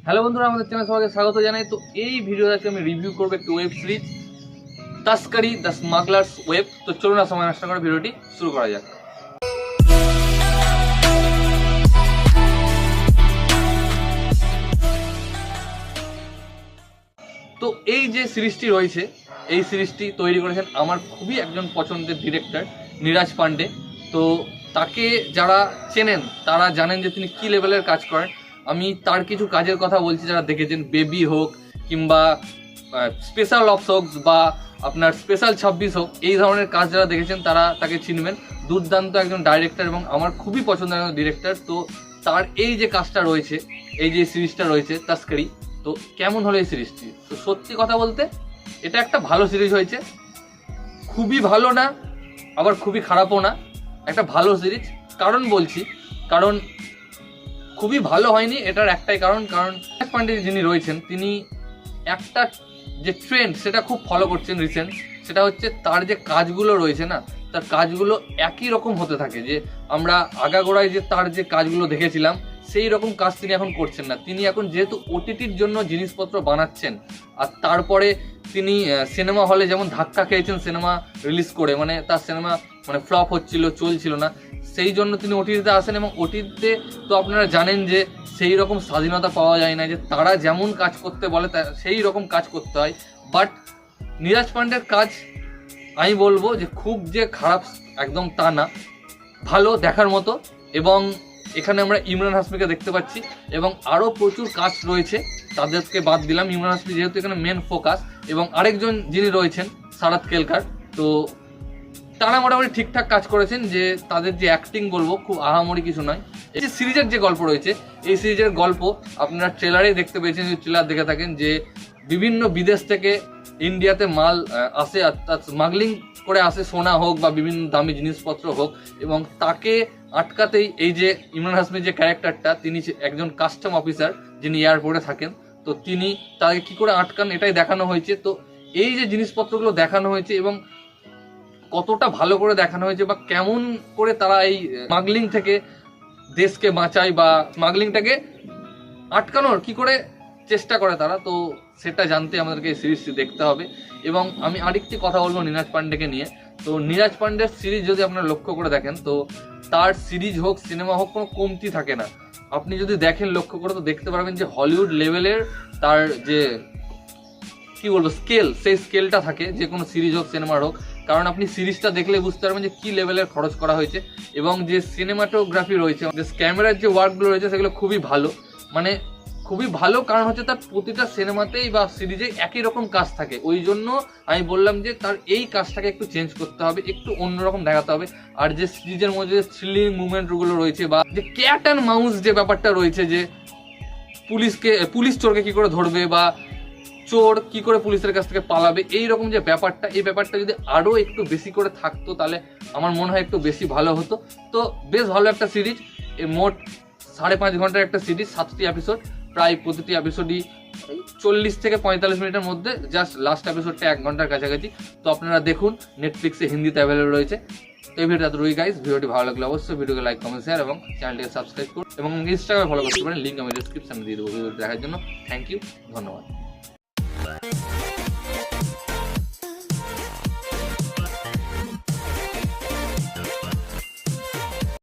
Hello বন্ধুরা, আমাদের চ্যানেলে সবাইকে স্বাগত জানাই। তো এই ভিডিওটাতে আমি রিভিউ করবো একটি ওয়েব সিরিজ, তাস্করি দ্য স্মাগলার্স ওয়েব। তো চলুন না সময় নষ্ট করে ভিডিওটি শুরু করা যাক। তো এই যে সিরিজটি রয়েছে, এই সিরিজটি তৈরি করেছেন আমার খুবই একজন পছন্দের ডিরেক্টর নীরাজ পান্ডে। তো তাকে যারা চেনেন তারা জানেন যে তিনি কী লেভেলের কাজ করেন। আমি তার কিছু কাজের কথা বলছি, যারা দেখেছেন বেবি হোক কিংবা স্পেশাল অপস হোক বা আপনার স্পেশাল 26 হোক, এই ধরনের কাজ যারা দেখেছেন তারা তাকে চিনবেন। দুর্দান্ত একজন ডাইরেক্টর এবং আমার খুবই পছন্দের একজন ডিরেক্টর। তো তার এই যে কাজটা রয়েছে, এই যে সিরিজটা রয়েছে তাস্করি, তো কেমন হলো এই সিরিজটি? তো সত্যি কথা বলতে এটা একটা ভালো সিরিজ হয়েছে, খুবই ভালো না আবার খুবই খারাপও না, একটা ভালো সিরিজ। কারণ বলছি, কারণ খুবই ভালো হয়নি এটার একটাই কারণ নীরাজ পান্ডে যিনি রয়েছেন তিনি একটা যে ট্রেন্ড সেটা খুব ফলো করছেন রিসেন্ট। সেটা হচ্ছে তার যে কাজগুলো রয়েছে না, তার কাজগুলো একই রকম হতে থাকে। যে আমরা আগাগোড়ায় যে তার যে কাজগুলো দেখেছিলাম সেই রকম কাজ তিনি এখন করছেন না। তিনি এখন যেহেতু ওটিটির জন্য জিনিসপত্র বানাচ্ছেন, আর তারপরে তিনি সিনেমা হলে যেমন ধাক্কা খেয়েছেন সিনেমা রিলিজ করে, মানে তার সিনেমা মানে ফ্লপ হচ্ছিল, চলছিল না, সেই জন্য তিনি ওটিটিতে আসেন। এবং ওটিটিতে তো আপনারা জানেন যে সেই রকম স্বাধীনতা পাওয়া যায় না, যে তারা যেমন কাজ করতে বলে সেই রকম কাজ করতে হয়। বাট নীরাজ পান্ডের কাজ আমি বলবো যে খুব যে খারাপ একদম তা না, ভালো, দেখার মতো। এবং এখানে আমরা ইমরান হাশমিকে দেখতে পাচ্ছি এবং আরও প্রচুর কাজ রয়েছে, তাদেরকে বাদ দিলাম। ইমরান হাশমি যেহেতু এখানে মেন ফোকাস, এবং আরেকজন যিনি রয়েছেন সারাত কেলকার, তো তারা মোটামুটি ঠিকঠাক কাজ করেছেন। যে তাদের যে অ্যাক্টিং বলবো খুব আহামরি কিছু নয়। এই যে সিরিজের যে গল্প রয়েছে, এই সিরিজের গল্প আপনারা ট্রেলারেই দেখতে পেয়েছেন, যদি ট্রেলার দেখে থাকেন, যে বিভিন্ন বিদেশ থেকে ইন্ডিয়াতে মাল আসে, অর্থাৎ স্মাগলিং করে আসে, সোনা হোক বা বিভিন্ন দামি জিনিসপত্র হোক, এবং তাকে আটকাতেই এই যে ইমরান হাশমির যে ক্যারেক্টারটা, তিনি একজন কাস্টম অফিসার যিনি এয়ারপোর্টে থাকেন। তো তিনি তাকে কি করে আটকান এটাই দেখানো হয়েছে। তো এই যে জিনিসপত্রগুলো দেখানো হয়েছে এবং কতটা ভালো করে দেখানো হয়েছে, বা কেমন করে তারা এই স্মাগলিং থেকে দেশকে বাঁচায় বা স্মাগলিংটাকে আটকানোর কি করে চেষ্টা করে তারা, তো সেটা জানতে আমাদেরকে এই সিরিজটি দেখতে হবে। এবং আমি আরেকটি কথা বলবো নীরাজ পান্ডেকে নিয়ে। তো নীরাজ পান্ডের সিরিজ যদি আপনারা লক্ষ্য করে দেখেন, তো তার সিরিজ হোক সিনেমা হোক কোনো কমতি থাকে না। আপনি যদি দেখেন লক্ষ্য করে, তো দেখতে পারবেন যে হলিউড লেভেলের তার যে কি বলবো স্কেল, সেই স্কেলটা থাকে যে কোনো সিরিজ হোক সিনেমার হোক। কারণ আপনি সিরিজটা দেখলে বুঝতে পারবেন যে কি লেভেলের খরচ করা হয়েছে, এবং যে সিনেমাটোগ্রাফি রয়েছে, যে ক্যামেরার যে ওয়ার্কগুলো রয়েছে সেগুলো খুবই ভালো, মানে খুবই ভালো। কারণ হচ্ছে তার প্রতিটা সিনেমাতেই বা সিরিজে একই রকম কাজ থাকে। ওই জন্য আমি বললাম যে তার এই কাজটাকে একটু চেঞ্জ করতে হবে, একটু অন্যরকম দেখাতে হবে। আর যে সিরিজের মধ্যে যে থ্রিলিং মুভমেন্টগুলো রয়েছে, বা যে ক্যাট অ্যান্ড মাউস যে ব্যাপারটা রয়েছে, যে পুলিশ চোরকে কি করে ধরবে, বা চোর কি করে পুলিশের কাছ থেকে পালাবে, এই রকম যে ব্যাপারটা, এই ব্যাপারটা যদি আরও একটু বেশি করে থাকতো তাহলে আমার মনে হয় একটু বেশি ভালো হতো। তো বেশ ভালো একটা সিরিজ, মোট 5.5 ঘন্টার একটা সিরিজ, 7টি এপিসোড, প্রায় প্রতিটি এপিসোডই 40 থেকে 45 মিনিটের মধ্যে, জাস্ট লাস্ট এপিসোডটা 1 ঘন্টার কাছাকাছি। তো আপনারা দেখুন, নেটফ্লিক্সে হিন্দিতে অ্যাভেলেবল রয়েছে। তো এই ভিডিওটা রুই গাইস, ভিডিওটি ভালো লাগলে অবশ্যই ভিডিওকে লাইক, কমেন্ট, শেয়ার এবং চ্যানেলটিকে সাবস্ক্রাইব করুন, এবং ইনস্টাগ্রামে ফলো করতে পারেন, লিঙ্ক আমি ডিসক্রিপশনে দিয়ে দেবো। ভিডিওটি দেখার জন্য থ্যাংক ইউ, ধন্যবাদ।